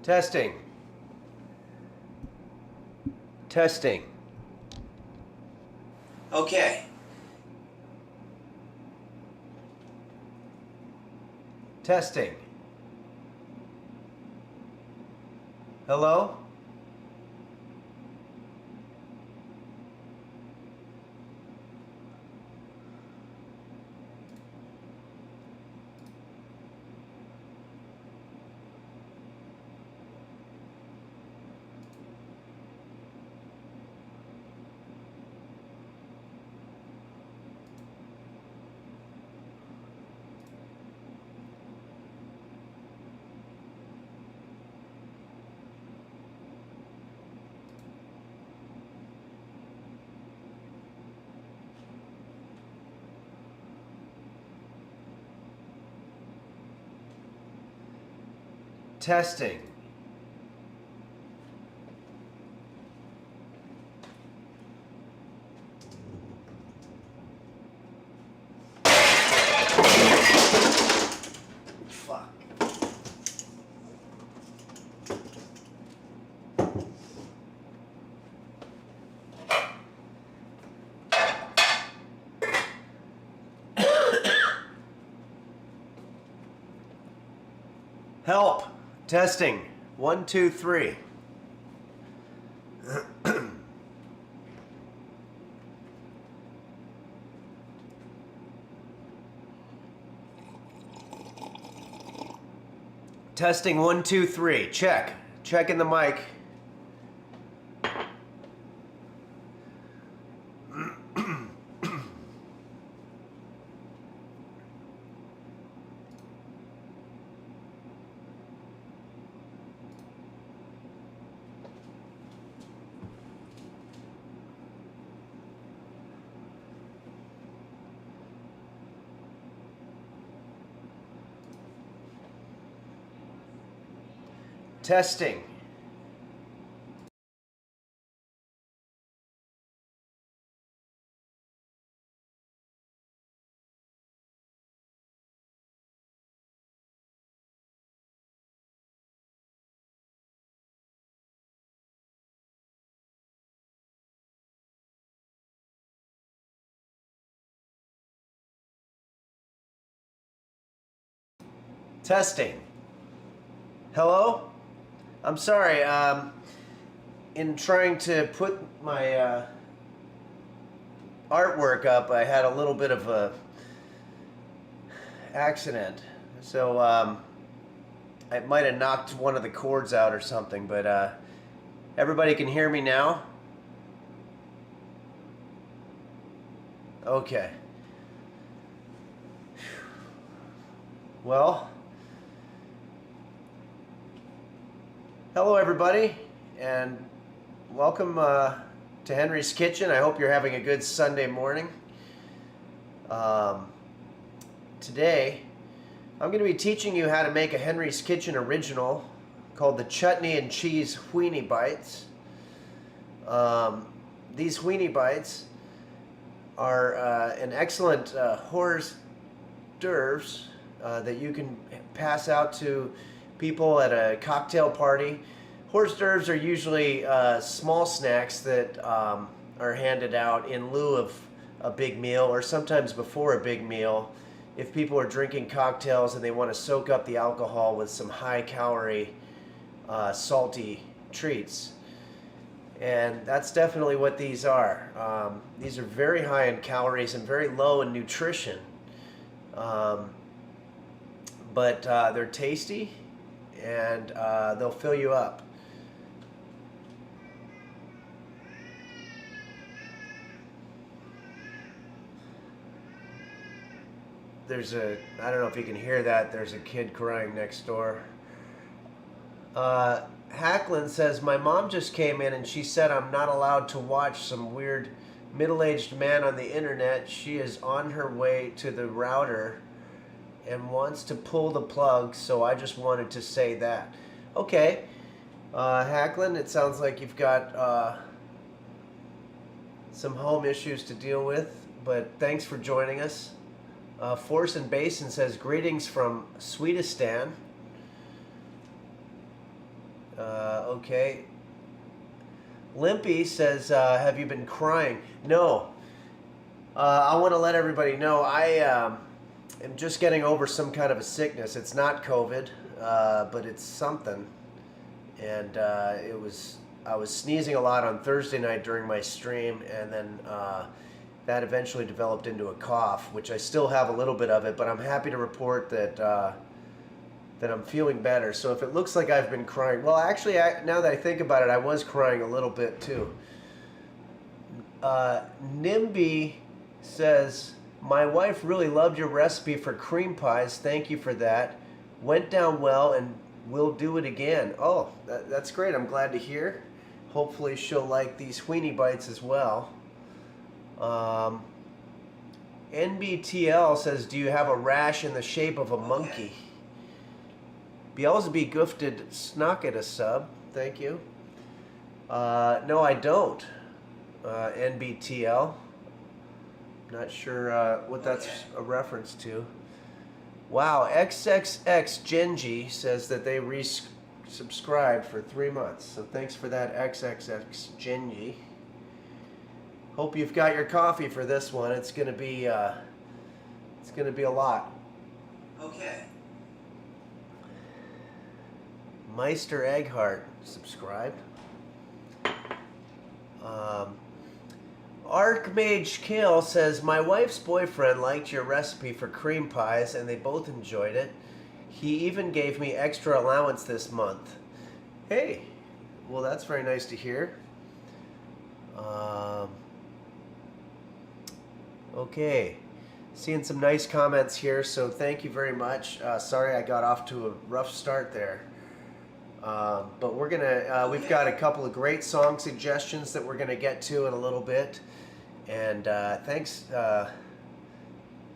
Testing. Testing. Okay. Testing. Hello? Testing. Fuck. Help. Testing. 1, 2, 3. Testing. 1, 2, 3. Check. Checking the mic. Testing. Testing. Hello? I'm sorry, in trying to put my artwork up, I had a little bit of a accident. So I might have knocked one of the cords out or something, but everybody can hear me now? Okay. Well, hello everybody, and welcome to Henry's Kitchen. I hope you're having a good Sunday morning. Today, I'm going to be teaching you how to make a Henry's Kitchen original called the Chutney and Cheese Weenie Bites. These Weenie Bites are an excellent hors d'oeuvres that you can pass out to people at a cocktail party. Hors d'oeuvres are usually small snacks that are handed out in lieu of a big meal, or sometimes before a big meal, if people are drinking cocktails and they want to soak up the alcohol with some high-calorie, salty treats. And that's definitely what these are. These are very high in calories and very low in nutrition. But they're tasty, and they'll fill you up. I don't know if you can hear that, there's a kid crying next door. Hacklin says, my mom just came in and she said I'm not allowed to watch some weird middle-aged man on the internet. She is on her way to the router and wants to pull the plug, so I just wanted to say that. Okay, Hacklin, it sounds like you've got some home issues to deal with, but thanks for joining us. Force and Basin says, greetings from Sweetistan. Okay. Limpy says, have you been crying? No. I want to let everybody know I am just getting over some kind of a sickness. It's not COVID, but it's something. And I was sneezing a lot on Thursday night during my stream, and then that eventually developed into a cough, which I still have a little bit of it, but I'm happy to report that that I'm feeling better. So if it looks like I've been crying, well, actually, now that I think about it, I was crying a little bit too. NIMBY says, my wife really loved your recipe for cream pies. Thank you for that. Went down well, and we'll do it again. Oh, that's great. I'm glad to hear. Hopefully she'll like these Weenie bites as well. NBTL says, do you have a rash in the shape of a monkey? Beelzebub gifted Snocket a sub. Thank you. No, I don't. NBTL. Not sure what that's a reference to. Wow, XXX Genji says that they resubscribed for 3 months. So thanks for that, XXX Genji. Hope you've got your coffee for this one. It's gonna be a lot. Okay. Meister Eggheart subscribed. Archmage Kill says, my wife's boyfriend liked your recipe for cream pies and they both enjoyed it. He even gave me extra allowance this month. Hey, well, that's very nice to hear. Okay, seeing some nice comments here, so thank you very much. Sorry I got off to a rough start there. But we're gonna, we've got a couple of great song suggestions that we're gonna get to in a little bit. And thanks,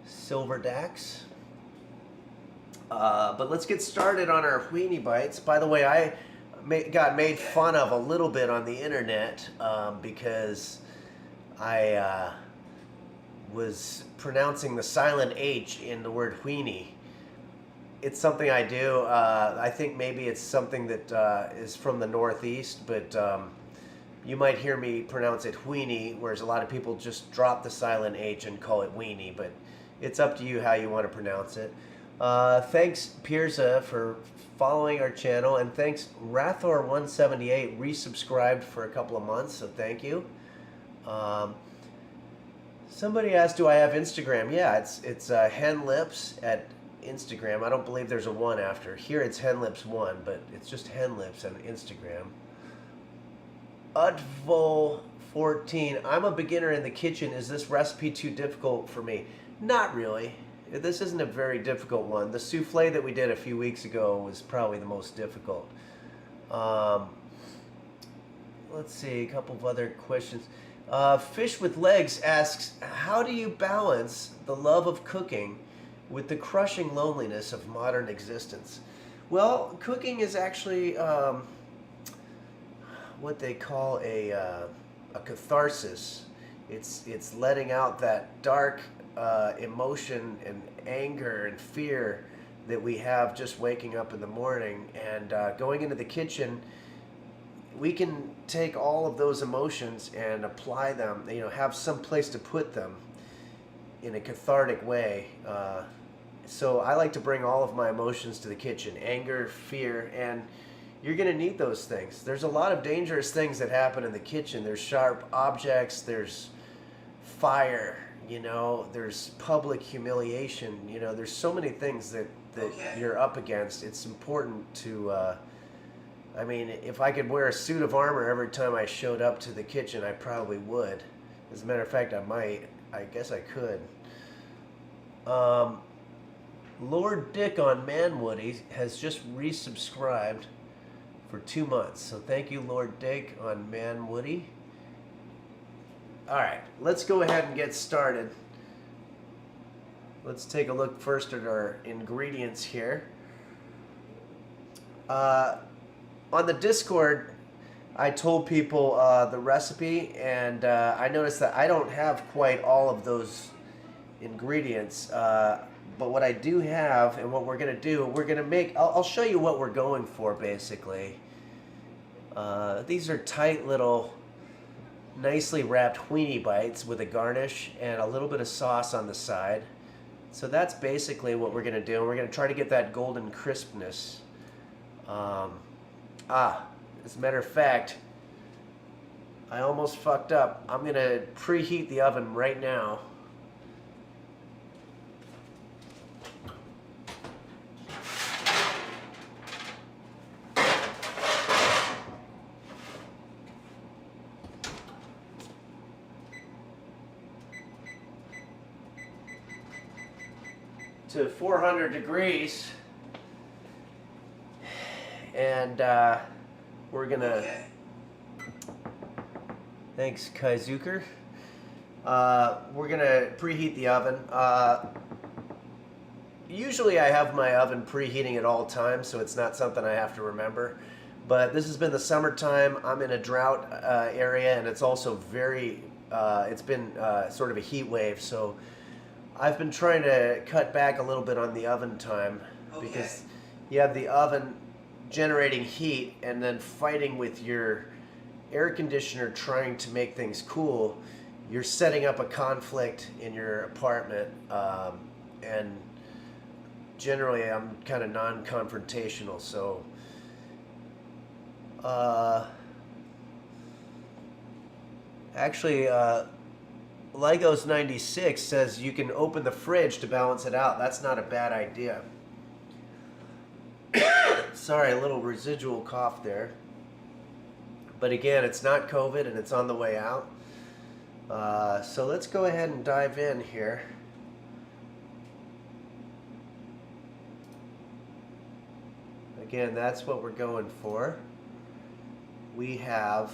Silver Dax. But let's get started on our Weenie Bites. By the way, I got made fun of a little bit on the internet because I was pronouncing the silent H in the word Weenie. It's something I do. I think maybe it's something that is from the Northeast, but you might hear me pronounce it Weenie, whereas a lot of people just drop the silent H and call it Weenie, but it's up to you how you want to pronounce it. Thanks, Pirza, for following our channel, and thanks, Rathor178, resubscribed for a couple of months, so thank you. Somebody asked, do I have Instagram? Yeah, it's Henlips at Instagram. I don't believe there's a 1 after. Here it's Henlips1, but it's just Henlips on Instagram. Udvol14, I'm a beginner in the kitchen. Is this recipe too difficult for me? Not really. This isn't a very difficult one. The souffle that we did a few weeks ago was probably the most difficult. Let's see, a couple of other questions. Fish with Legs asks, how do you balance the love of cooking with the crushing loneliness of modern existence? Well, cooking is actually what they call a catharsis. It's letting out that dark emotion and anger and fear that we have just waking up in the morning, and going into the kitchen, we can take all of those emotions and apply them, you know, have some place to put them in a cathartic way. So I like to bring all of my emotions to the kitchen, anger, fear, and you're going to need those things. There's a lot of dangerous things that happen in the kitchen. There's sharp objects, there's fire, you know, there's public humiliation, you know, there's so many things that you're up against. It's important to, I mean, if I could wear a suit of armor every time I showed up to the kitchen, I probably would. As a matter of fact, I might. I guess I could. Lord Dick on Manwoody has just resubscribed for 2 months. So thank you, Lord Dick on Manwoody. All right, let's go ahead and get started. Let's take a look first at our ingredients here. On the Discord, I told people the recipe, and I noticed that I don't have quite all of those ingredients. But what I do have, and what we're going to do, we're going to make, I'll show you what we're going for, basically. These are tight little, nicely wrapped weenie bites with a garnish and a little bit of sauce on the side. So that's basically what we're gonna do. We're gonna try to get that golden crispness. As a matter of fact, I almost fucked up. I'm gonna preheat the oven right now. To 400 degrees, and we're gonna, thanks Kaizuker, we're gonna preheat the oven. Usually I have my oven preheating at all times, so it's not something I have to remember, but this has been the summertime. I'm in a drought area, and it's also very, it's been sort of a heat wave, so I've been trying to cut back a little bit on the oven time, because you have the oven generating heat and then fighting with your air conditioner trying to make things cool. You're setting up a conflict in your apartment, and generally I'm kind of non-confrontational, so actually Legos 96 says you can open the fridge to balance it out. That's not a bad idea. Sorry, a little residual cough there. But again, it's not COVID and it's on the way out. So let's go ahead and dive in here. Again, that's what we're going for. We have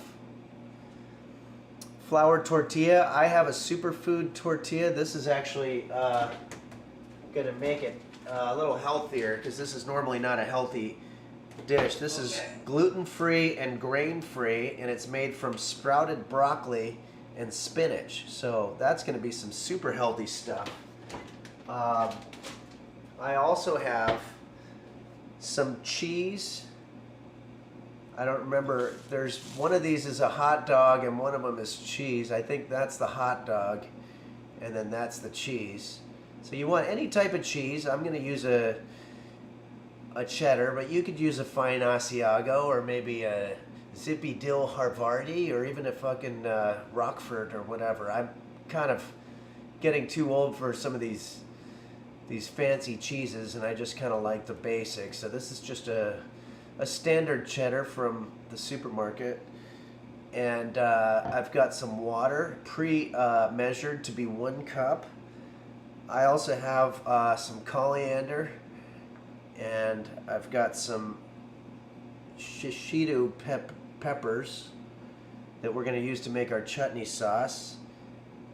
flour tortilla. I have a superfood tortilla. This is actually going to make it a little healthier, because this is normally not a healthy dish. This is gluten-free and grain-free, and it's made from sprouted broccoli and spinach. So that's going to be some super healthy stuff. I also have some cheese. I don't remember. There's one of these is a hot dog and one of them is cheese. I think that's the hot dog, and then that's the cheese. So you want any type of cheese. I'm going to use a cheddar, but you could use a fine Asiago, or maybe a Zippy Dill Harvardi, or even a fucking Rockford or whatever. I'm kind of getting too old for some of these fancy cheeses, and I just kind of like the basics. So this is just a standard cheddar from the supermarket, and I've got some water pre-measured to be 1 cup. I also have some coriander, and I've got some shishito peppers that we're going to use to make our chutney sauce,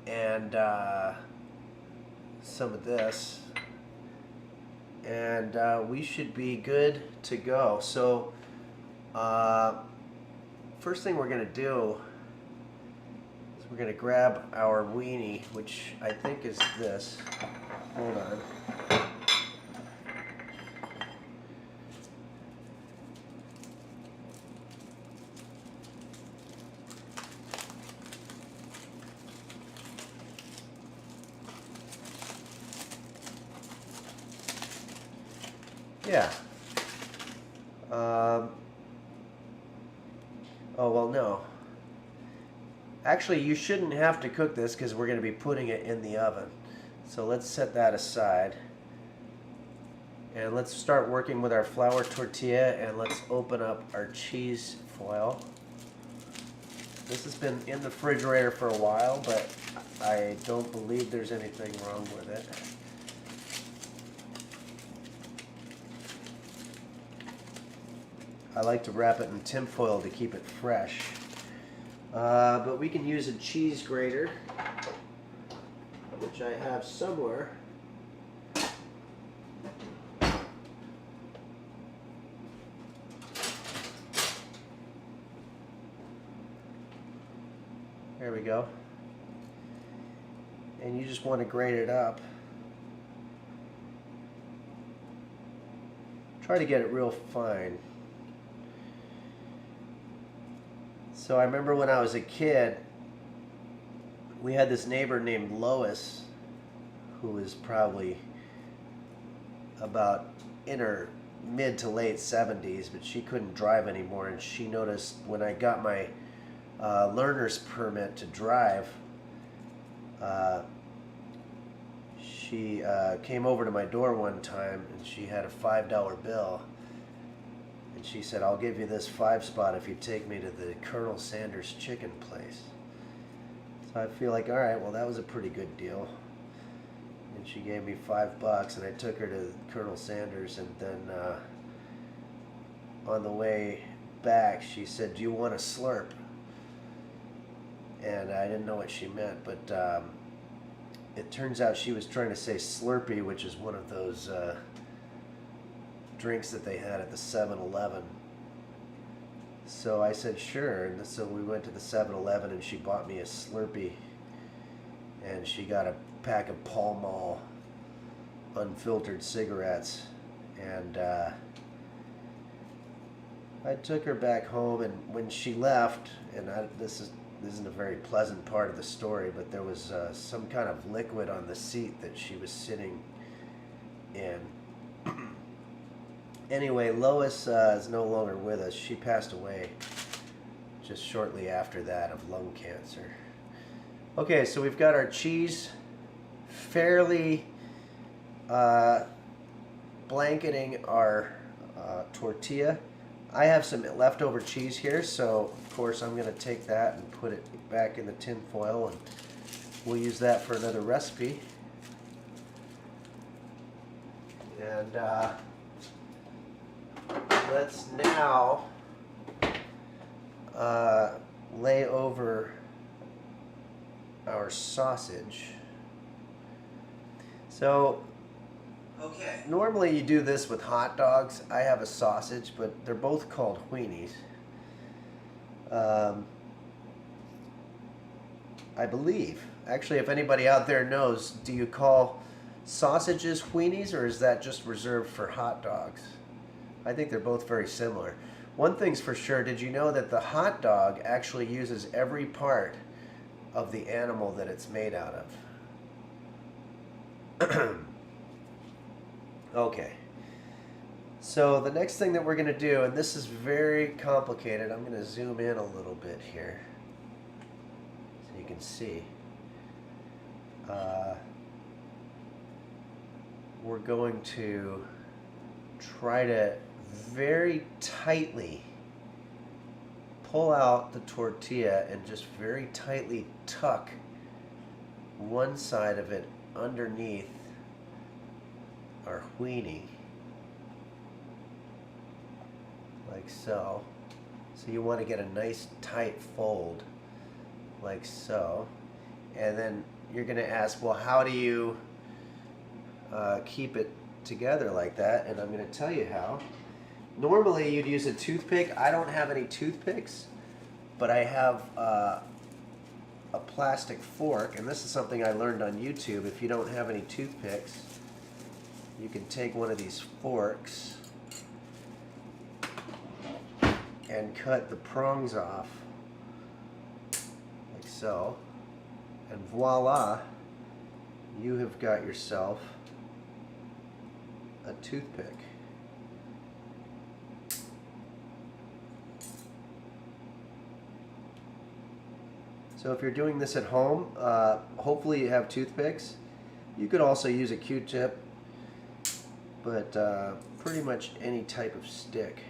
and some of this. And we should be good to go. So first thing we're going to do is we're going to grab our weenie, which I think is this. Hold on. Yeah. Oh, well, no. Actually, you shouldn't have to cook this because we're going to be putting it in the oven. So let's set that aside. And let's start working with our flour tortilla, and let's open up our cheese foil. This has been in the refrigerator for a while, but I don't believe there's anything wrong with it. I like to wrap it in tin foil to keep it fresh. But we can use a cheese grater, which I have somewhere. There we go. And you just want to grate it up. Try to get it real fine. So I remember when I was a kid, we had this neighbor named Lois, who was probably about in her mid to late 70s, but she couldn't drive anymore, and she noticed when I got my learner's permit to drive, she came over to my door one time, and she had a $5 bill, and she said, "I'll give you this 5-spot if you take me to the Colonel Sanders chicken place." So I feel like, all right, well, that was a pretty good deal. And she gave me $5, and I took her to Colonel Sanders, and then on the way back, she said, "Do you want a slurp?" And I didn't know what she meant, but it turns out she was trying to say Slurpee, which is one of those drinks that they had at the 7-Eleven. So I said sure, and so we went to the 7-Eleven, and she bought me a Slurpee, and she got a pack of Pall Mall unfiltered cigarettes, and I took her back home, and when she left, and this isn't a very pleasant part of the story, but there was some kind of liquid on the seat that she was sitting in. Anyway, Lois is no longer with us. She passed away just shortly after that of lung cancer. Okay, so we've got our cheese fairly blanketing our tortilla. I have some leftover cheese here, so of course I'm going to take that and put it back in the tin foil, and we'll use that for another recipe. And let's now lay over our sausage. So okay, normally you do this with hot dogs. I have a sausage, but they're both called weenies. I believe. Actually, if anybody out there knows, do you call sausages weenies, or is that just reserved for hot dogs? I think they're both very similar. One thing's for sure, did you know that the hot dog actually uses every part of the animal that it's made out of? Okay. So the next thing that we're going to do, and this is very complicated, I'm going to zoom in a little bit here so you can see. We're going to try to very tightly pull out the tortilla and just very tightly tuck one side of it underneath our weenie, like so. So you want to get a nice tight fold, like so. And then you're going to ask, well, how do you keep it together like that? And I'm going to tell you how. Normally you'd use a toothpick. I don't have any toothpicks, but I have a plastic fork, and this is something I learned on YouTube. If you don't have any toothpicks, you can take one of these forks and cut the prongs off, like so, and voila, you have got yourself a toothpick. So if you're doing this at home, hopefully you have toothpicks. You could also use a Q-tip, but pretty much any type of stick.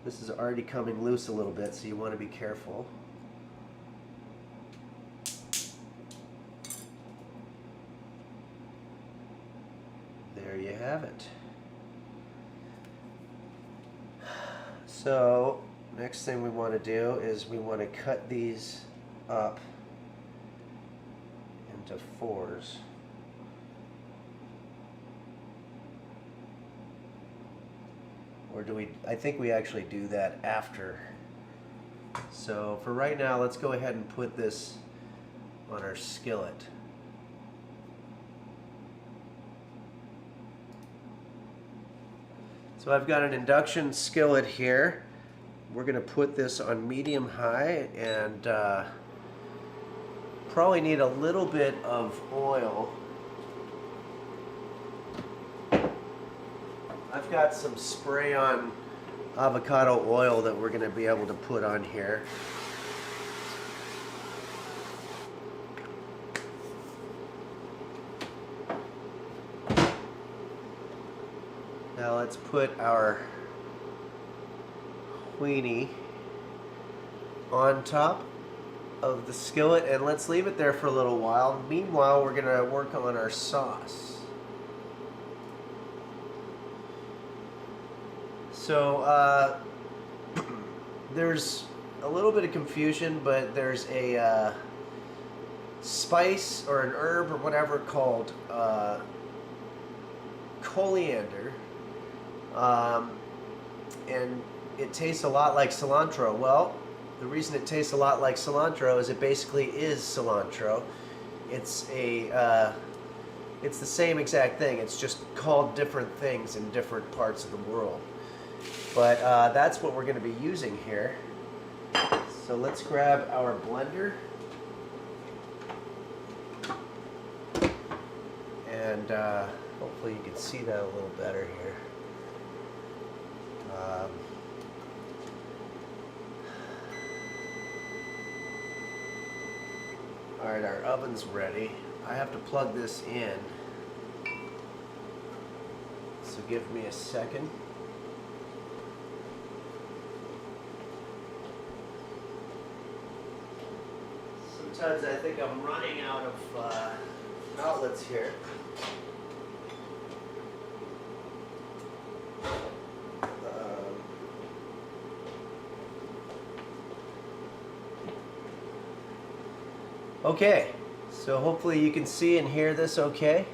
This is already coming loose a little bit, so you want to be careful. There you have it. So next thing we want to do is we want to cut these up into fours. Or do we, I think we actually do that after. So for right now, let's go ahead and put this on our skillet. So I've got an induction skillet here. We're going to put this on medium high and probably need a little bit of oil. I've got some spray on avocado oil that we're going to be able to put on here. Now let's put our weenie on top of the skillet and let's leave it there for a little while. Meanwhile, we're going to work on our sauce. So there's a little bit of confusion, but there's a spice or an herb or whatever called coriander, and it tastes a lot like cilantro. Well, the reason it tastes a lot like cilantro is it basically is cilantro. It's the same exact thing. It's just called different things in different parts of the world. But that's what we're going to be using here. So let's grab our blender. And hopefully you can see that a little better here. Alright, our oven's ready. I have to plug this in. So give me a second. Sometimes I think I'm running out of outlets here. Okay, so hopefully you can see and hear this okay.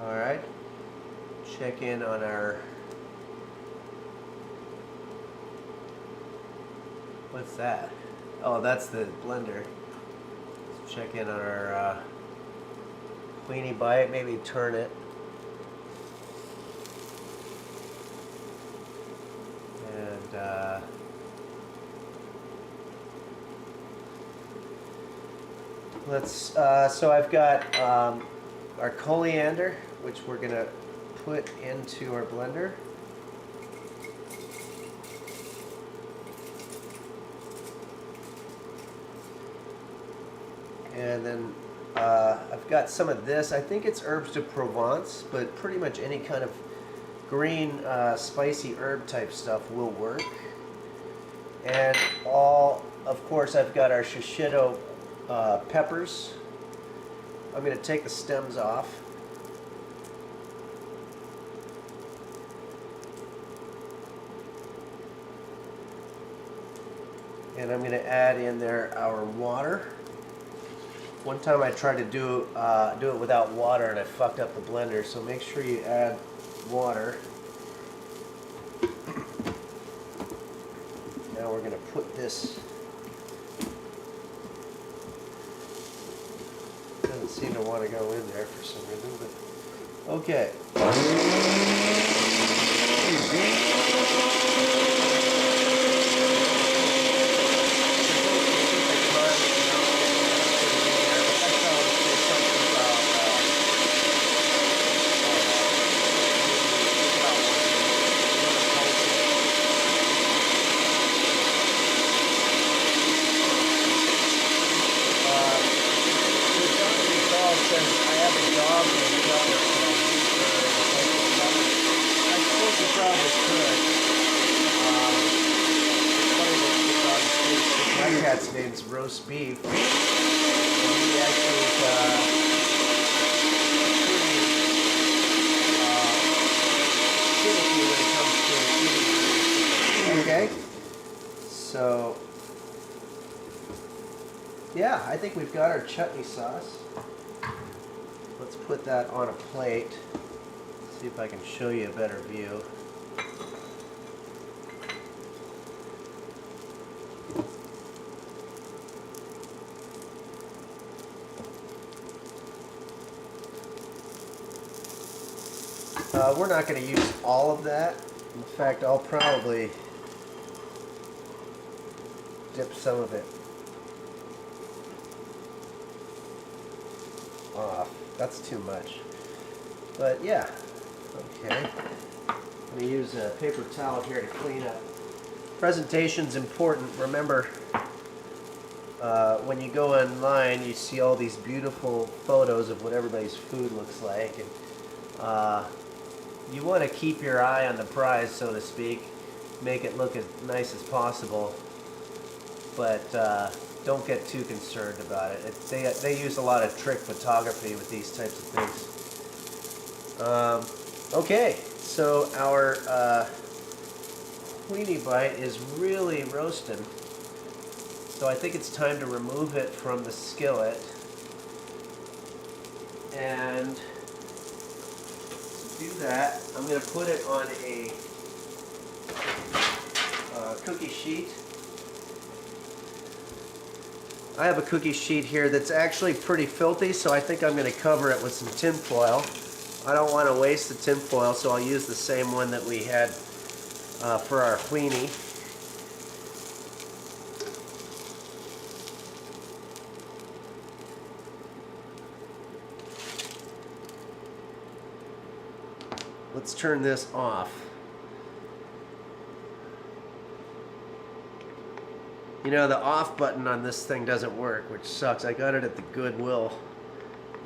Alright, check in on our, what's that? Oh, that's the blender. Let's check in on our weenie bite, maybe turn it. And so I've got our coriander, which we're going to put into our blender. And then I've got some of this. I think it's herbes de Provence, but pretty much any kind of green spicy herb type stuff will work. And of course, I've got our shishito peppers. I'm going to take the stems off. And I'm going to add in there our water. One time I tried to do it without water and I fucked up the blender, so make sure you add water. Now we're going to put this. Doesn't seem to want to go in there for some reason, but okay. My cat's name's Roast Beef. And he actually is pretty finicky when it comes to eating. Okay, so yeah, I think we've got our chutney sauce. Let's put that on a plate. See if I can show you a better view. We're not going to use all of that. In fact, I'll probably dip some of it off. That's too much. But yeah, okay. I'm going to use a paper towel here to clean up. Presentation's important. Remember, when you go online, you see all these beautiful photos of what everybody's food looks like. And you want to keep your eye on the prize, so to speak. Make it look as nice as possible. But don't get too concerned about it. They use a lot of trick photography with these types of things. Okay, so our weenie bite is really roasting. So I think it's time to remove it from the skillet. And to do that, I'm going to put it on a cookie sheet. I have a cookie sheet here that's actually pretty filthy, so I think I'm going to cover it with some tin foil. I don't want to waste the tin foil, so I'll use the same one that we had for our weenie. Let's turn this off. You know, the off button on this thing doesn't work, which sucks. I got it at the Goodwill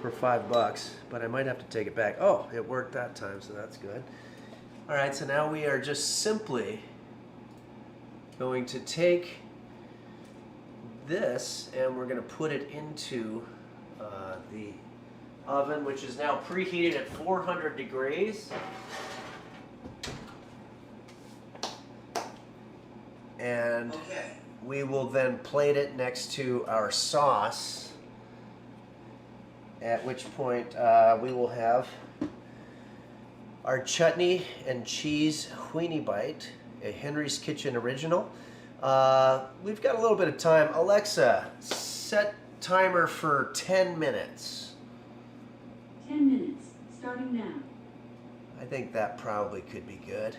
for $5, but I might have to take it back. Oh, it worked that time, so that's good. All right, so now we are just simply going to take this and we're going to put it into the oven, which is now preheated at 400 degrees. And we will then plate it next to our sauce, at which point we will have our chutney and cheese weenie bite, a Henry's Kitchen original. We've got a little bit of time. Alexa, set timer for 10 minutes. 10 minutes, starting now. I think that probably could be good.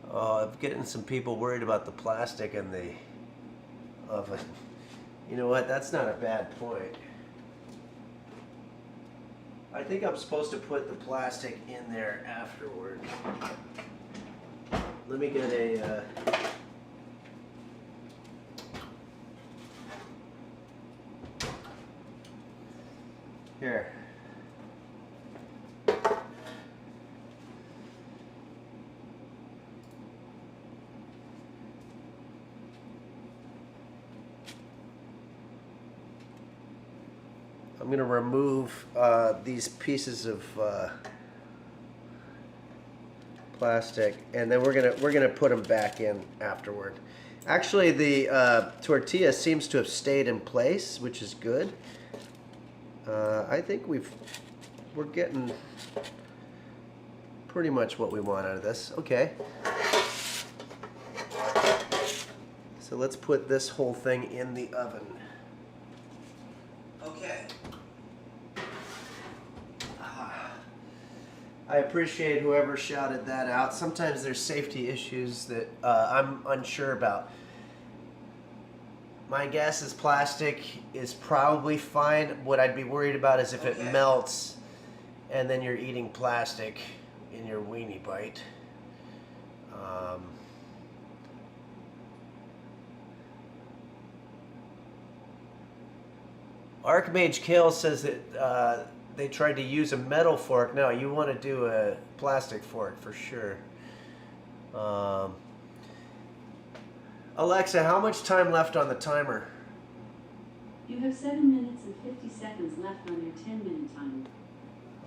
Oh, I'm getting some people worried about the plastic in the oven. You know what? That's not a bad point. I think I'm supposed to put the plastic in there afterward. Let me get a... Here. I'm going to remove these pieces of plastic, and then we're gonna put them back in afterward. Actually, the tortilla seems to have stayed in place, which is good. I think we're getting pretty much what we want out of this. Okay. So let's put this whole thing in the oven. Okay. I appreciate whoever shouted that out. Sometimes there's safety issues that I'm unsure about. My guess is plastic is probably fine. What I'd be worried about is if it melts and then you're eating plastic in your weenie bite. Archmage Kale says that they tried to use a metal fork. No, you want to do a plastic fork for sure. Alexa, how much time left on the timer? You have 7 minutes and 50 seconds left on your 10-minute timer.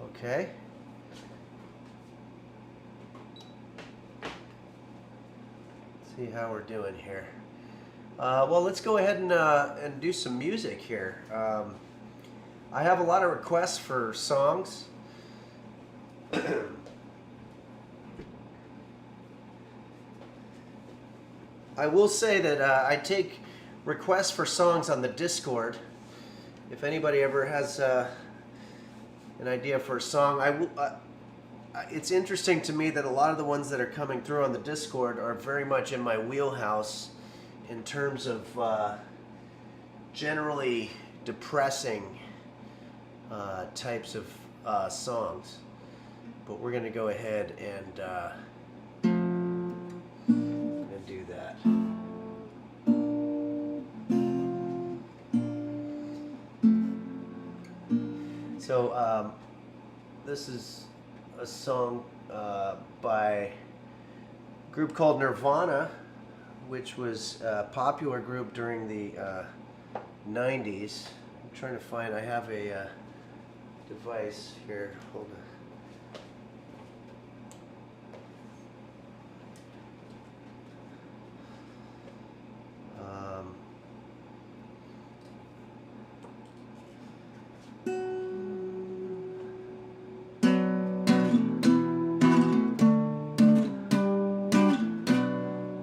Okay. Let's see how we're doing here. Well, let's go ahead and do some music here. I have a lot of requests for songs. I will say that I take requests for songs on the Discord. If anybody ever has an idea for a song, it's interesting to me that a lot of the ones that are coming through on the Discord are very much in my wheelhouse in terms of generally depressing types of songs. But we're going to go ahead and do that. So this is a song by a group called Nirvana, which was a popular group during the 90s. I'm trying to find, I have a device here. Hold on.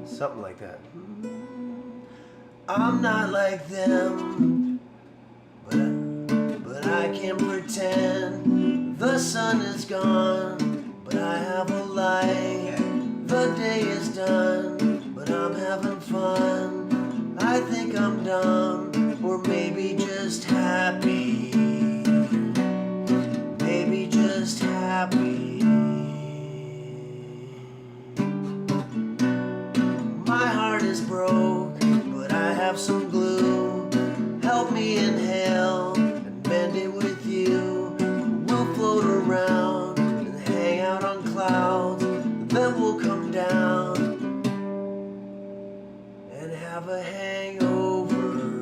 Something like that. I'm not like them, but I can pretend. The sun is gone, but I have a light. The day is done, but I'm having fun. I think I'm dumb, or maybe just happy. Maybe just happy. My heart is broke, but I have some glue. Help me inhale and bend it with you. We'll float around and hang out on clouds. Then we'll come down and have a hangover.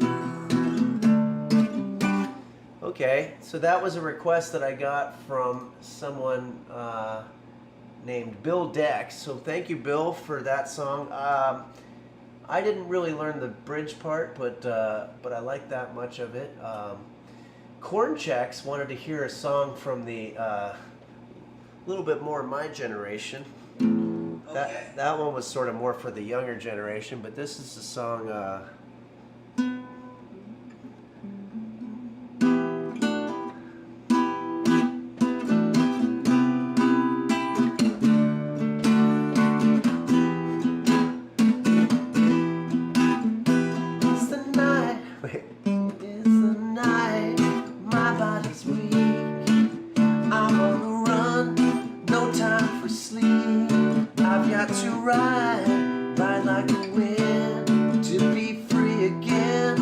Okay, so that was a request that I got from someone named Bill Dex. So thank you, Bill, for that song. I didn't really learn the bridge part, but I like that much of it. Corn Checks wanted to hear a song from the little bit more my generation. Okay. That one was sort of more for the younger generation, but this is the song. Ride like a wind to be free again.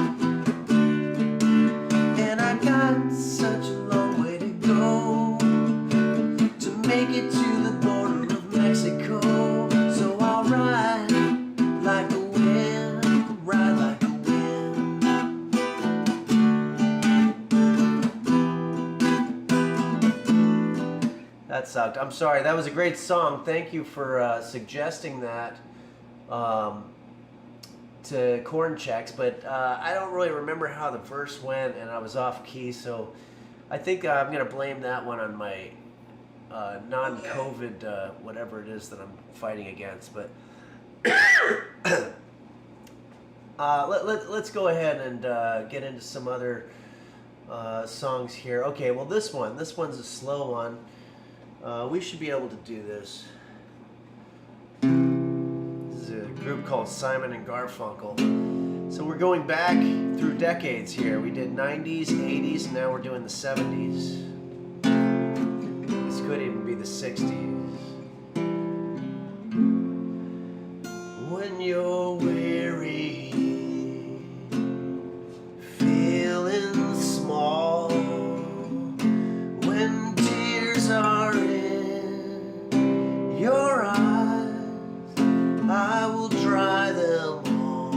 And I got such a long way to go to make it to the border of Mexico. So I'll ride like a wind, ride like a wind. That sucked. I'm sorry. That was a great song. Thank you for suggesting that to Corn Checks, but I don't really remember how the verse went, and I was off key, so I think I'm going to blame that one on my non-COVID whatever it is that I'm fighting against. But let's go ahead and get into some other songs here. Okay, well this one's a slow one. We should be able to do this. This is a group called Simon and Garfunkel. So we're going back through decades here. We did 90s, 80s, and now we're doing the 70s. This could even be the 60s. When you're weary, feeling small, when tears are in your eyes, I will dry them all.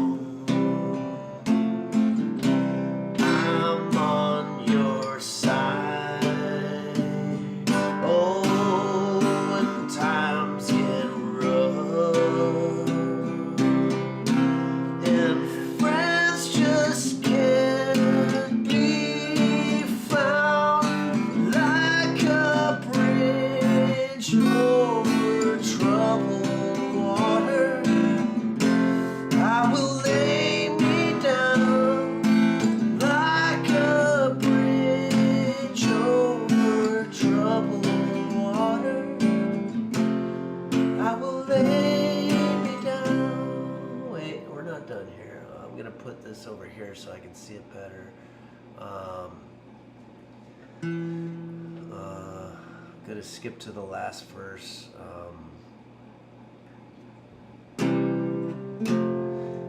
I'm on your side. Oh, when times get rough, lay me down. Wait, we're not done here. I'm going to put this over here so I can see it better. I'm going to skip to the last verse.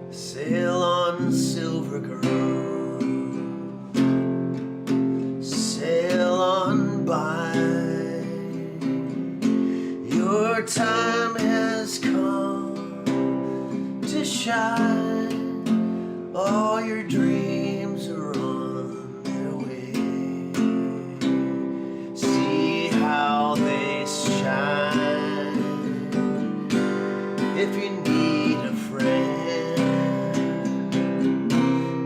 Sail on, silver girl, sail on by. Your time has come to shine. All your dreams are on their way. See how they shine. If you need a friend,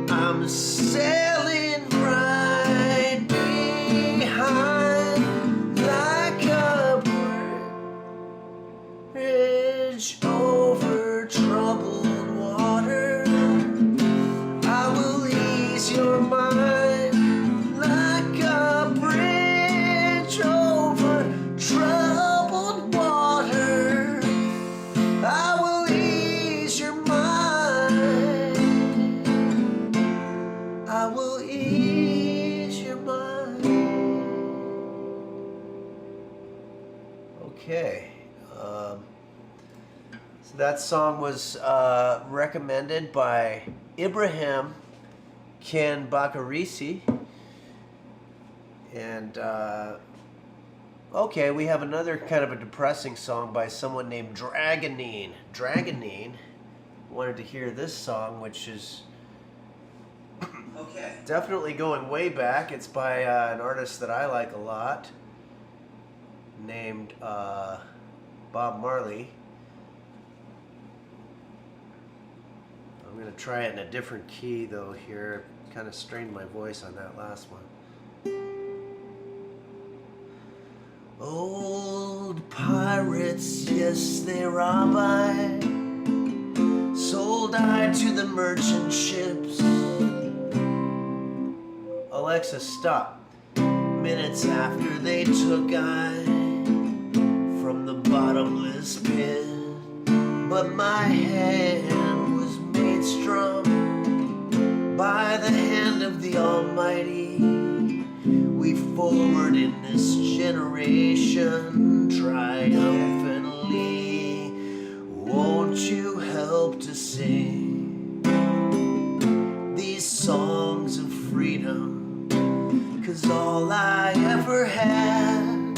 I'm sailing right behind like a bridge over troubled water. I will ease your mind like a bridge over troubled water. I will ease your mind. I will ease your mind. Okay. So that song was recommended by Ibrahim Ken Bakarisi. And okay, we have another kind of a depressing song by someone named Dragonine. Dragonine wanted to hear this song, which is Okay. definitely going way back. It's by an artist that I like a lot, named Bob Marley. I'm going to try it in a different key, though, here. Kind of strained my voice on that last one. Old pirates, yes, they rob I. Sold I to the merchant ships. Alexa, stop. Minutes after they took I from the bottomless pit. But my hand was made strong by the hand of the Almighty. We forward in this generation triumphantly. Won't you help to sing these songs of freedom? 'Cause all I ever had,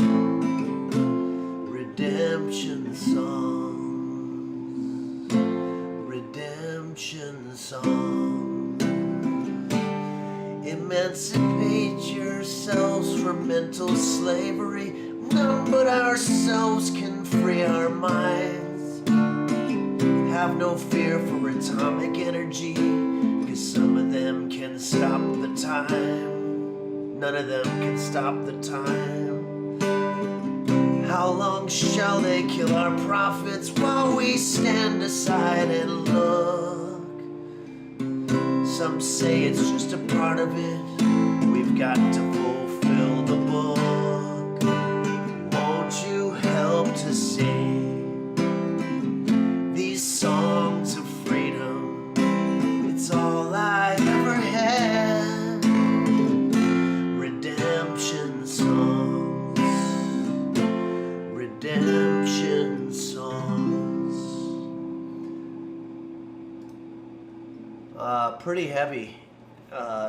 redemption songs, redemption songs. Emancipate yourselves from mental slavery. None but ourselves can free our minds. Have no fear for atomic energy, 'cause some of them can stop the time. None of them can stop the time. How long shall they kill our prophets while we stand aside and look? Some say it's just a part of it. We've got to fulfill the book. Won't you help to sing these songs of freedom? It's all I ever had. Redemption songs, redemption songs. Pretty heavy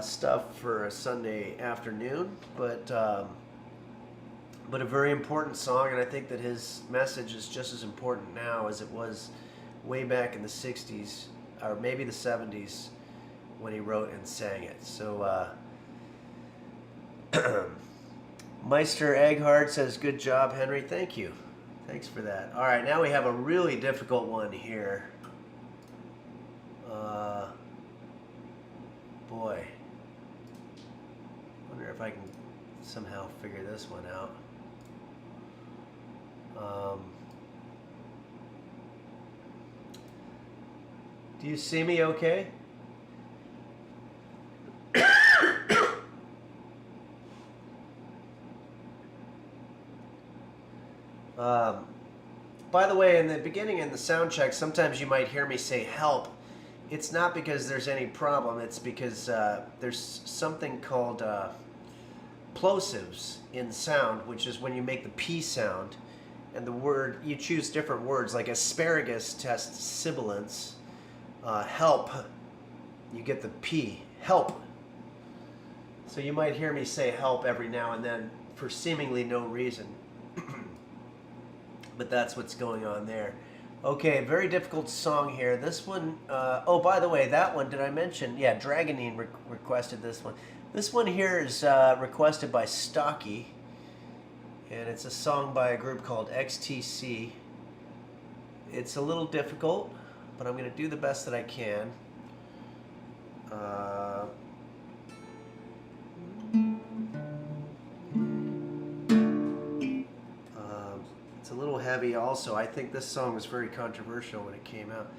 stuff for a Sunday afternoon, but a very important song, and I think that his message is just as important now as it was way back in the 60s, or maybe the 70s, when he wrote and sang it. So, Meister Egghard says, good job, Henry. Thank you. Thanks for that. All right, now we have a really difficult one here. Boy. Wonder if I can somehow figure this one out. Do you see me okay? By the the way, in the beginning in the sound check, sometimes you might hear me say help. It's not because there's any problem. It's because there's something called plosives in sound, which is when you make the P sound, and the word, you choose different words, like asparagus tests sibilance. Help, you get the P, help. So you might hear me say help every now and then for seemingly no reason. But that's what's going on there. Okay, very difficult song here. This one, oh, by the way, that one, did I mention? Yeah, Dragonine requested this one. This one here is requested by Stocky, and it's a song by a group called XTC. It's a little difficult, but I'm going to do the best that I can. It's a little heavy also. I think this song was very controversial when it came out.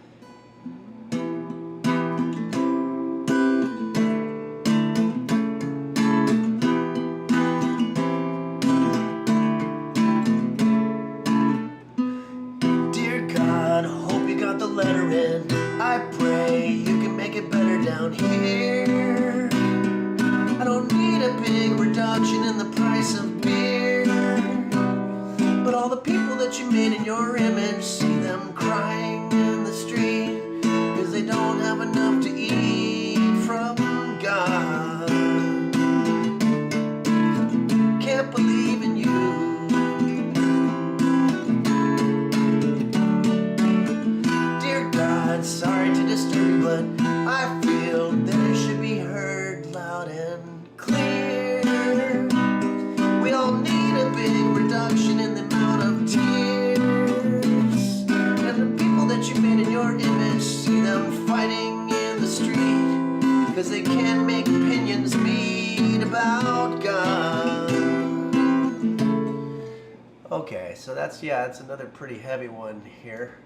Dear God, hope you got the letter in. I pray you can make it better down here. I don't need a big reduction in the price of beer, but all the people that you made in your image, see them crying in the street, cause they don't have enough to eat from God. Can't believe in you. Dear God, sorry to disturb you, but I feel that it should be heard loud and clear. We all need a big reduction in the amount of tears, and the people that you made in your image, see them fighting in the street, cause they can't make opinions mean about God. Okay, so that's another pretty heavy one here.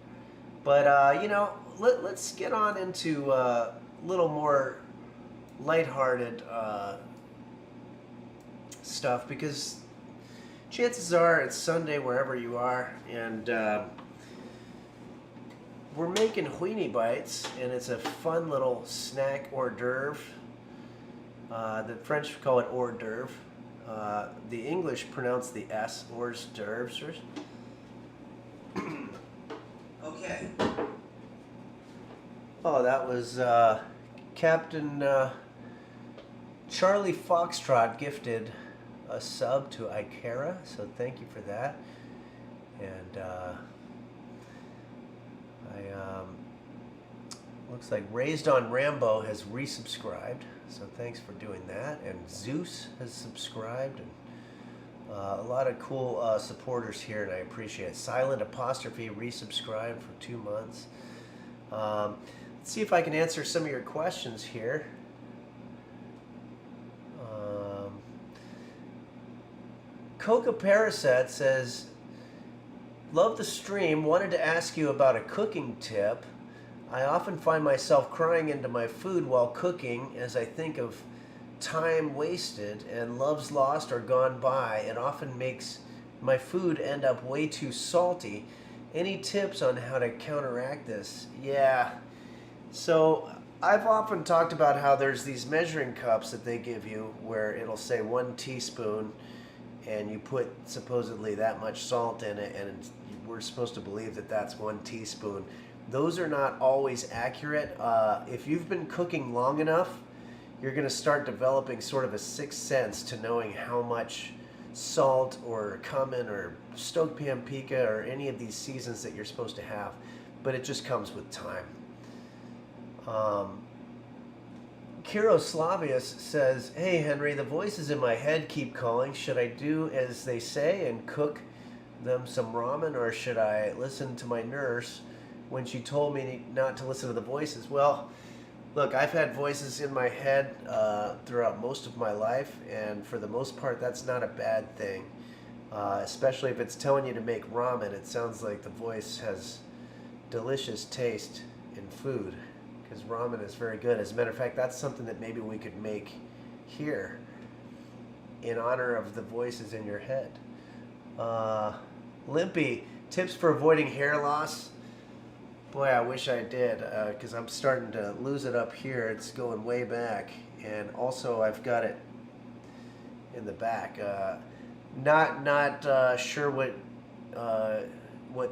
But, you know, let's get on into a little more lighthearted stuff, because chances are it's Sunday wherever you are, and we're making Weenie bites, and it's a fun little snack hors d'oeuvre. The French call it hors d'oeuvre. The English pronounce the S, hors d'oeuvres. Okay. Oh, that was Captain Charlie Foxtrot gifted a sub to Ikera, so thank you for that. And looks like Raised on Rambo has resubscribed, so thanks for doing that. And Zeus has subscribed, and a lot of cool supporters here, and I appreciate it. Silent Apostrophe resubscribed for 2 months. Let's see if I can answer some of your questions here. Coca Parasat says, love the stream, wanted to ask you about a cooking tip. I often find myself crying into my food while cooking as I think of time wasted and loves lost or gone by. It often makes my food end up way too salty. Any tips on how to counteract this? Yeah, so I've often talked about how there's these measuring cups that they give you where it'll say 1 teaspoon, and you put supposedly that much salt in it, and we're supposed to believe that that's 1 teaspoon. Those are not always accurate. If you've been cooking long enough, you're going to start developing sort of a sixth sense to knowing how much salt or cumin or stoked paprika or any of these seasons that you're supposed to have. But it just comes with time. Kiroslavius says, hey Henry, the voices in my head keep calling. Should I do as they say and cook them some ramen, or should I listen to my nurse when she told me not to listen to the voices? Well, look, I've had voices in my head throughout most of my life, and for the most part that's not a bad thing, especially if it's telling you to make ramen. It sounds like the voice has delicious taste in food, because ramen is very good. As a matter of fact, that's something that maybe we could make here in honor of the voices in your head. Limpy, Tips for avoiding hair loss. Boy, I wish I did, because I'm starting to lose it up here. It's going way back, and also I've got it in the back. Not sure what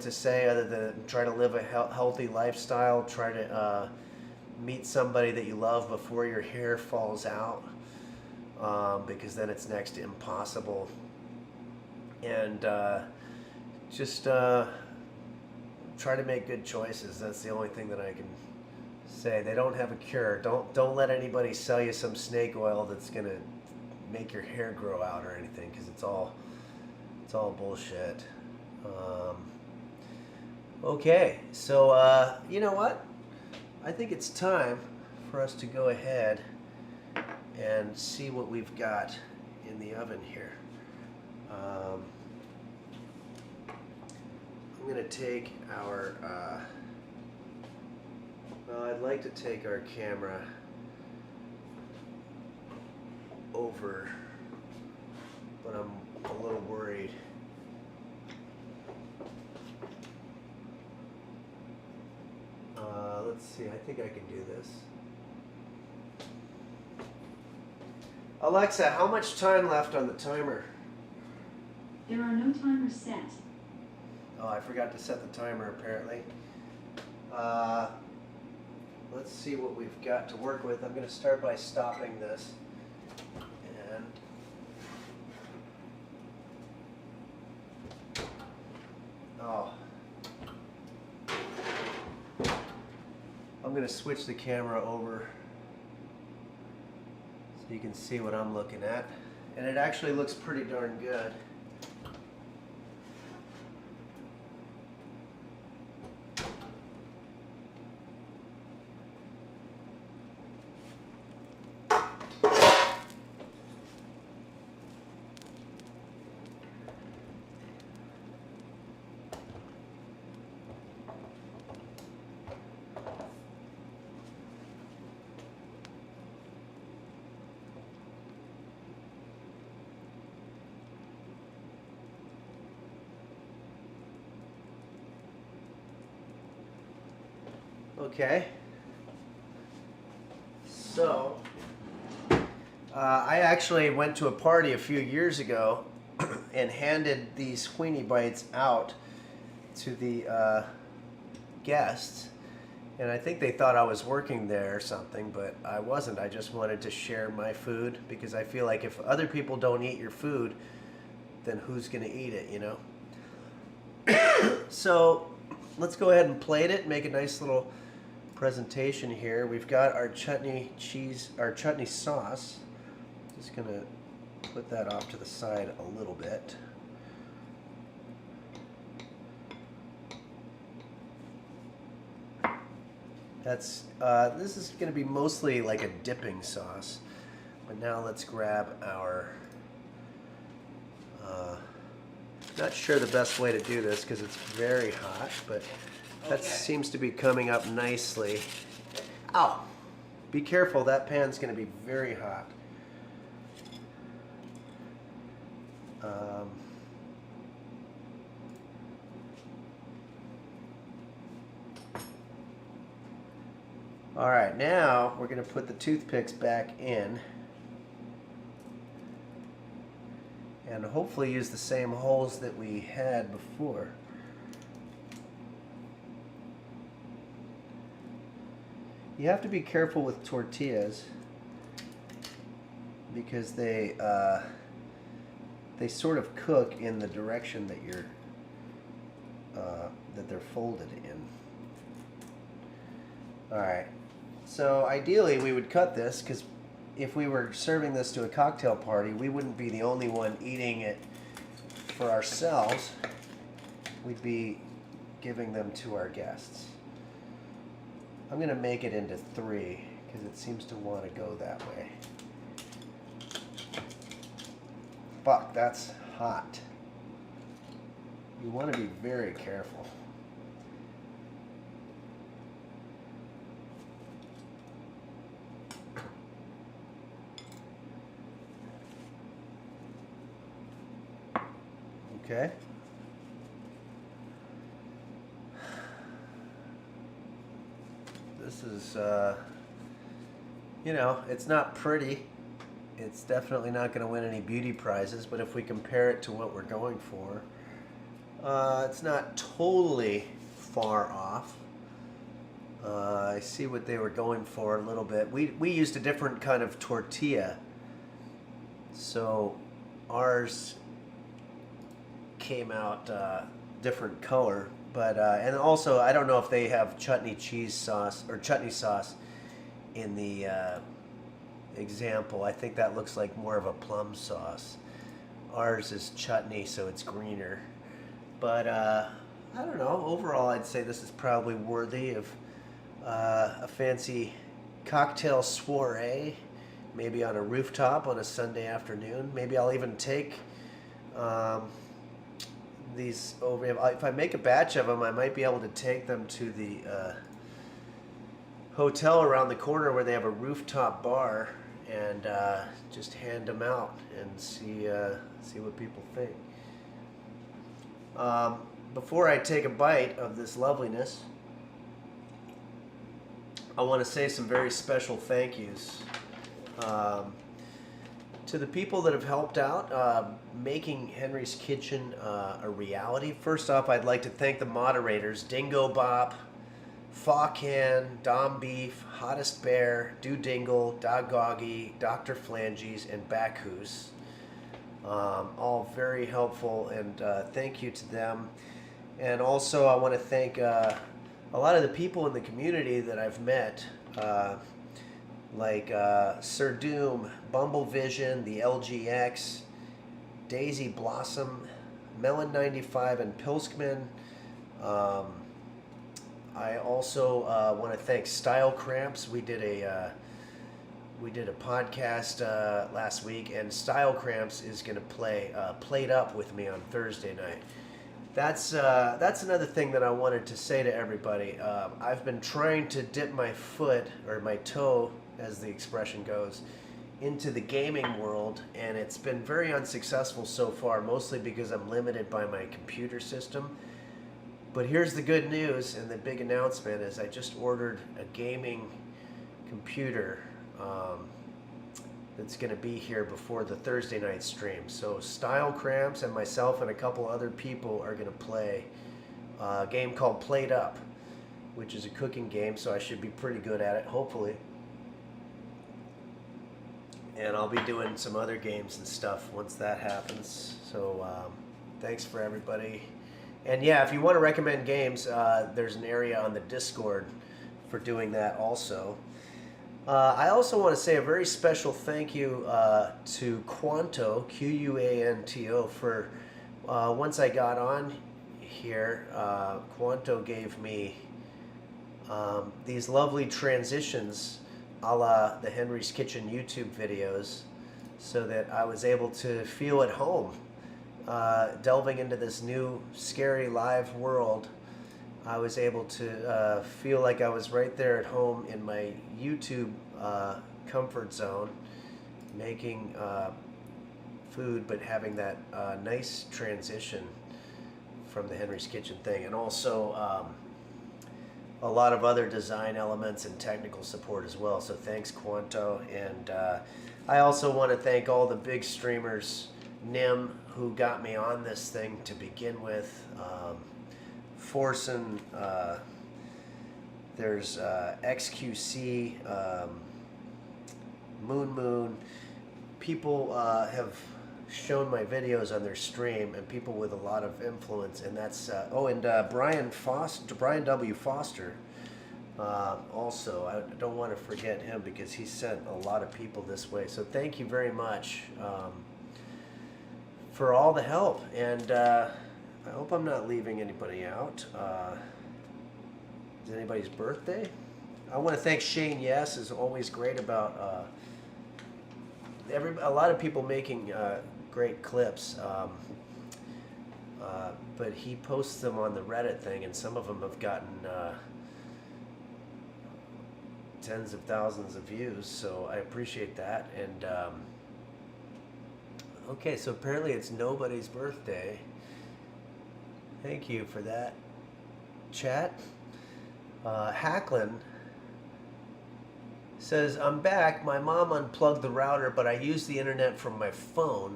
to say other than try to live a healthy lifestyle. Try to meet somebody that you love before your hair falls out, because then it's next to impossible. And just try to make good choices. That's the only thing that I can say. They don't have a cure. Don't let anybody sell you some snake oil that's gonna make your hair grow out or anything, because it's all bullshit. Okay, so you know what? I think it's time for us to go ahead and see what we've got in the oven here. I'm going to take our, well, I'd like to take our camera over, but I'm a little worried. Let's see, I think I can do this. Alexa, how much time left on the timer? There are no timers set. Oh, I forgot to set the timer apparently. Let's see what we've got to work with. I'm going to start by stopping this. And oh, I'm going to switch the camera over so you can see what I'm looking at. And it actually looks pretty darn good. Okay, so I actually went to a party a few years ago and handed these Weenie bites out to the guests, and I think they thought I was working there or something, but I wasn't. I just wanted to share my food, because I feel like if other people don't eat your food, then who's going to eat it, you know? So let's go ahead and plate it, make a nice little presentation here. We've got our chutney sauce. Just gonna put that off to the side a little bit. That's this is gonna be mostly like a dipping sauce. But now let's grab our not sure the best way to do this because it's very hot, but that seems to be coming up nicely. Ow! Be careful, that pan's going to be very hot. Alright, now we're going to put the toothpicks back in. And hopefully use the same holes that we had before. You have to be careful with tortillas because they sort of cook in the direction that you're that they're folded in. All right. So ideally, we would cut this because if we were serving this to a cocktail party, we wouldn't be the only one eating it for ourselves. We'd be giving them to our guests. I'm going to make it into 3 because it seems to want to go that way. Fuck, that's hot. You want to be very careful. Okay. This is, you know, it's not pretty. It's definitely not going to win any beauty prizes, but if we compare it to what we're going for, it's not totally far off. I see what they were going for a little bit. We used a different kind of tortilla, so ours came out different color. But and also, I don't know if they have chutney cheese sauce or chutney sauce in the example. I think that looks like more of a plum sauce. Ours is chutney, so it's greener. But I don't know. Overall, I'd say this is probably worthy of a fancy cocktail soiree, maybe on a rooftop on a Sunday afternoon. Maybe I'll even take these over. If I make a batch of them, I might be able to take them to the hotel around the corner where they have a rooftop bar and just hand them out and see what people think. Before I take a bite of this loveliness, I want to say some very special thank yous to the people that have helped out making Henry's Kitchen a reality. First off, I'd like to thank the moderators, Dingo Bop, Fawcan, Dom Beef, Hottest Bear, Do Dingle, Dog Goggy, Dr. Flanges, and Bacchus. All very helpful, and thank you to them. And also I want to thank a lot of the people in the community that I've met, like Sir Doom, Bumble Vision, the LGX, Daisy Blossom, Melon 95, and Pilskman. I also want to thank Style Cramps. We did a podcast last week, and Style Cramps is going to play Played Up with me on Thursday night. That's another thing that I wanted to say to everybody. I've been trying to dip my foot, or my toe, as the expression goes, into the gaming world, and it's been very unsuccessful so far, mostly because I'm limited by my computer system. But here's the good news, and the big announcement is I just ordered a gaming computer that's going to be here before the Thursday night stream. So Style Cramps and myself and a couple other people are going to play a game called Played Up, which is a cooking game, so I should be pretty good at it, hopefully. And I'll be doing some other games and stuff once that happens. So thanks for everybody. And yeah, if you want to recommend games, there's an area on the Discord for doing that also. I also want to say a very special thank you to Quanto, Quanto, for once I got on here, Quanto gave me these lovely transitions a la the Henry's Kitchen YouTube videos, so that I was able to feel at home delving into this new scary live world. I was able to feel like I was right there at home in my YouTube comfort zone, making food, but having that nice transition from the Henry's Kitchen thing, and also a lot of other design elements and technical support as well. So thanks, Quanto. And I also want to thank all the big streamers, Nim, who got me on this thing to begin with, Forsen, there's XQC, Moon. People have shown my videos on their stream, and people with a lot of influence, and that's Brian W. Foster. Also, I don't want to forget him because he sent a lot of people this way. So thank you very much for all the help, and I hope I'm not leaving anybody out. Is anybody's birthday? I want to thank Shane Yes, is always great about a lot of people making great clips, but he posts them on the Reddit thing, and some of them have gotten tens of thousands of views, so I appreciate that. And okay, so apparently it's nobody's birthday. Thank you for that, chat. Hacklin Says, I'm back. My mom unplugged the router, but I used the internet from my phone.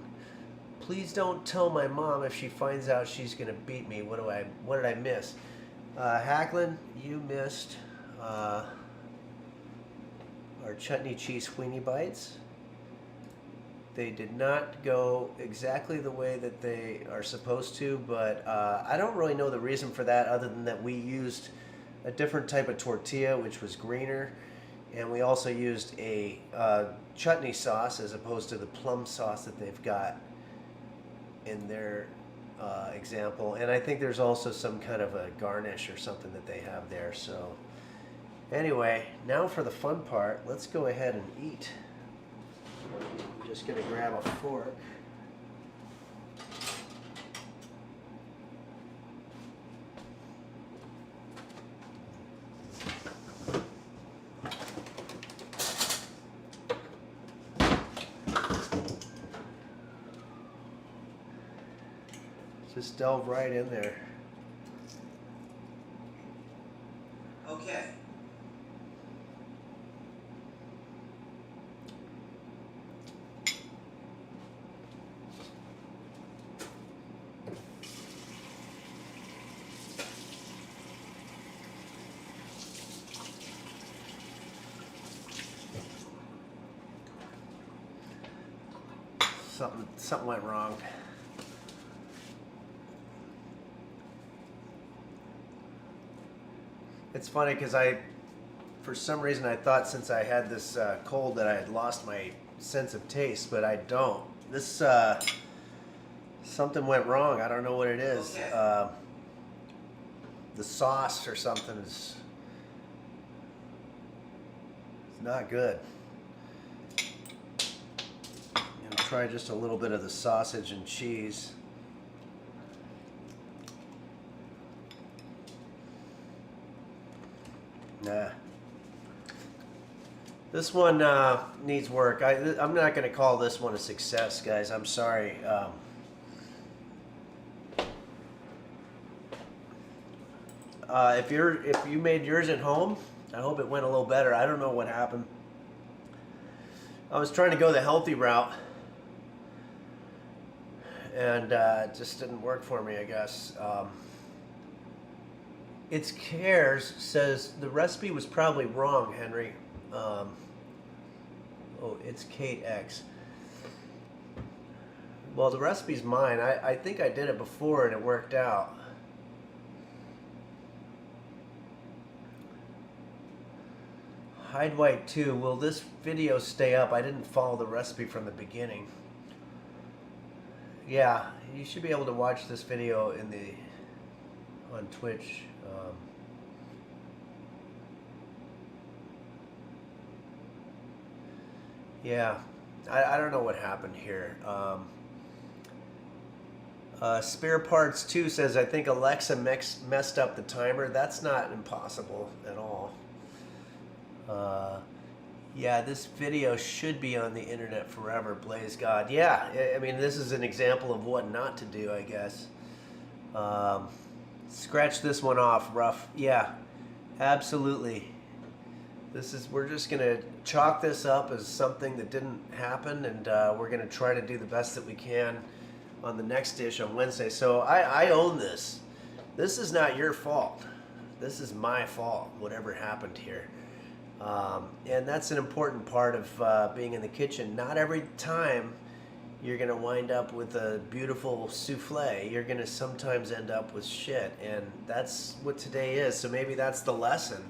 Please don't tell my mom. If she finds out, she's gonna beat me. What did I miss? Hacklin, you missed our chutney cheese weenie bites. They did not go exactly the way that they are supposed to, but I don't really know the reason for that, other than that we used a different type of tortilla, which was greener, and we also used a chutney sauce as opposed to the plum sauce that they've got in their example. And I think there's also some kind of a garnish or something that they have there. So anyway, now for the fun part, let's go ahead and eat. I'm just gonna grab a fork. Just delve right in there. Okay. Something went wrong. It's funny because for some reason I thought since I had this cold that I had lost my sense of taste, but I don't. This, something went wrong. I don't know what it is. Okay. The sauce or something is not good. Try just a little bit of the sausage and cheese. Nah. This one needs work. I'm not going to call this one a success, guys. I'm sorry. If you made yours at home, I hope it went a little better. I don't know what happened. I was trying to go the healthy route, and it just didn't work for me, I guess. It's Cares says the recipe was probably wrong, Henry. Oh, it's Kate X. Well, the recipe's mine. I think I did it before and it worked out. Hide White 2, will this video stay up? I didn't follow the recipe from the beginning. Yeah, you should be able to watch this video on Twitch. Yeah, I don't know what happened here. Spare Parts 2 says, I think Alexa messed up the timer. That's not impossible at all. Yeah, this video should be on the internet forever, Blaze God. Yeah, I mean, this is an example of what not to do, I guess. Scratch this one off, rough. Yeah, absolutely. We're just gonna chalk this up as something that didn't happen, and we're gonna try to do the best that we can on the next dish on Wednesday. So I own this. This is not your fault. This is my fault, whatever happened here. And that's an important part of being in the kitchen. Not every time you're going to wind up with a beautiful souffle. You're going to sometimes end up with shit. And that's what today is. So maybe that's the lesson,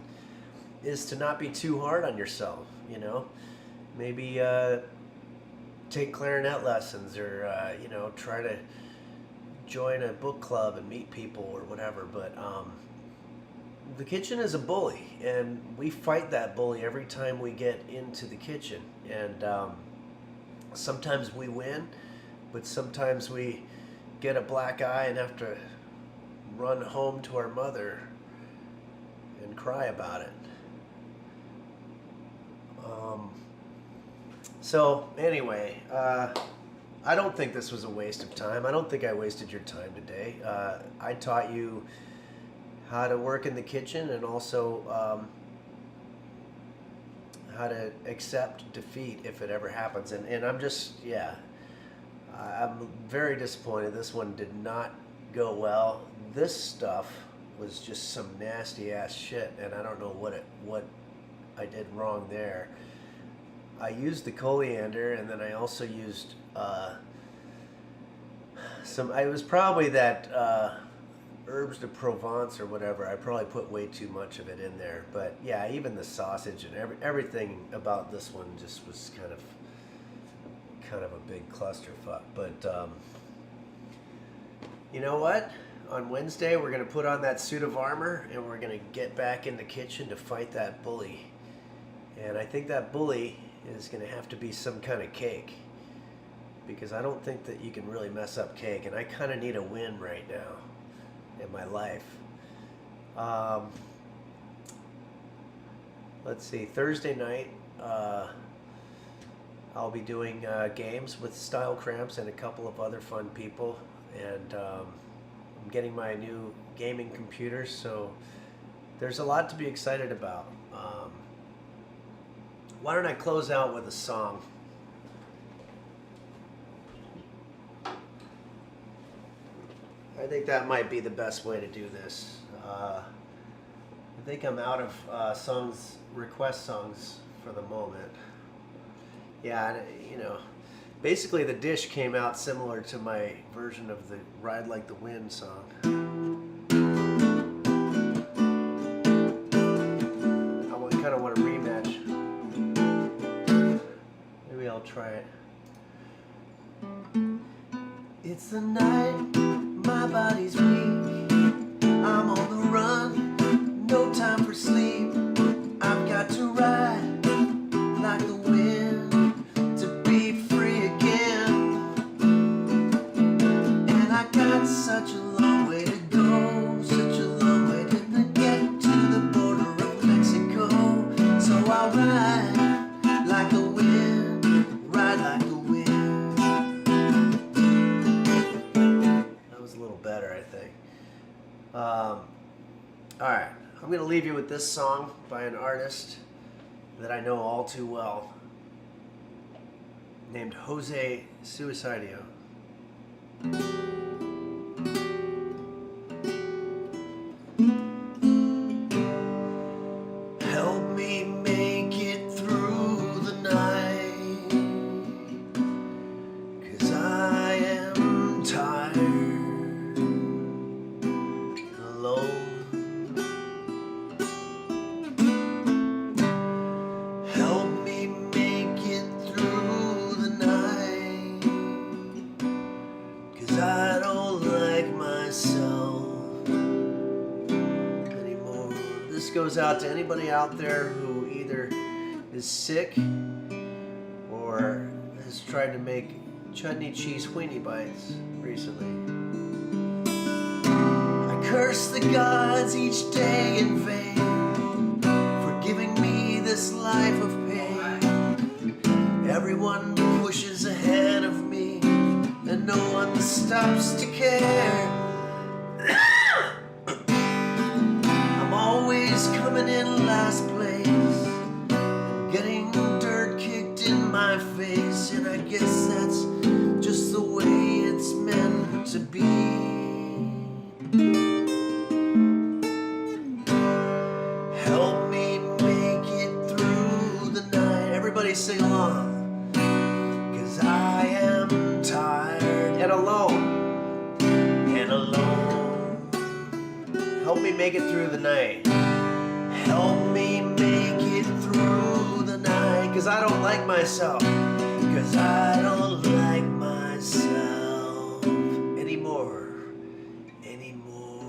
is to not be too hard on yourself, you know? Maybe take clarinet lessons, or, you know, try to join a book club and meet people or whatever. But the kitchen is a bully, and we fight that bully every time we get into the kitchen. And sometimes we win, but sometimes we get a black eye and have to run home to our mother and cry about it. So anyway, I don't think this was a waste of time. I don't think I wasted your time today. I taught you how to work in the kitchen, and also how to accept defeat if it ever happens. And I'm just, yeah, I'm very disappointed. This one did not go well. This stuff was just some nasty ass shit, and I don't know what I did wrong there. I used the coriander, and then I also used it was probably that herbs de Provence or whatever. I probably put way too much of it in there. But yeah, even the sausage and everything about this one just was kind of a big clusterfuck. But you know what? On Wednesday, we're going to put on that suit of armor, and we're going to get back in the kitchen to fight that bully. And I think that bully is going to have to be some kind of cake, because I don't think that you can really mess up cake, and I kind of need a win right now in my life. Let's see, Thursday night, I'll be doing games with Style Cramps and a couple of other fun people, and I'm getting my new gaming computer, so there's a lot to be excited about. Why don't I close out with a song? I think that might be the best way to do this. I think I'm out of request songs for the moment. Yeah, you know, basically the dish came out similar to my version of the Ride Like the Wind song. I kind of want a rematch. Maybe I'll try it. It's the night, my body's weak, I'm on the run, no time for sleep. I've got to ride like the wind to be free again. And I got such a long way to go, such a long way to get to the border of Mexico. So I'll ride like the wind, ride like the wind. That was a little better, I think. Alright, I'm going to leave you with this song by an artist that I know all too well, named Jose Suicidio. Help me make it through the night, 'cause I am tired, alone. Help me make it through the night, 'cause I don't like myself anymore. This goes out to anybody out there who either is sick or has tried to make chutney cheese weenie bites recently. I curse the gods each day in vain for giving me this life of pain. Everyone pushes ahead of me and no one stops to care. I'm always coming in last place and getting dirt kicked in my face, and I guess that's just the way it's meant to be. Help me make it through the night. Everybody sing along. 'Cause I am tired and alone, and alone. Help me make it through the night. Help me make it through the night. 'Cause I don't like myself. 'Cause I don't like myself anymore. Anymore.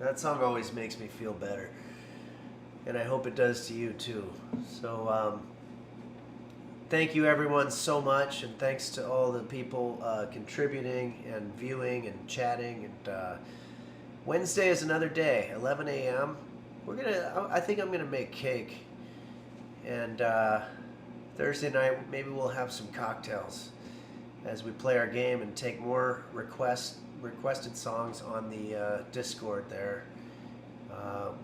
That song always makes me feel better, and I hope it does to you too. So thank you everyone so much, and thanks to all the people contributing and viewing and chatting. And Wednesday is another day, 11 a.m. I think I'm gonna make cake, and Thursday night maybe we'll have some cocktails. as we play our game and take more requested songs on the Discord there.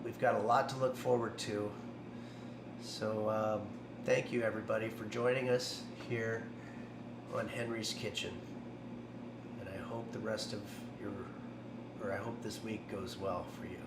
We've got a lot to look forward to. So thank you everybody for joining us here on Henry's Kitchen. And I hope the rest of I hope this week goes well for you.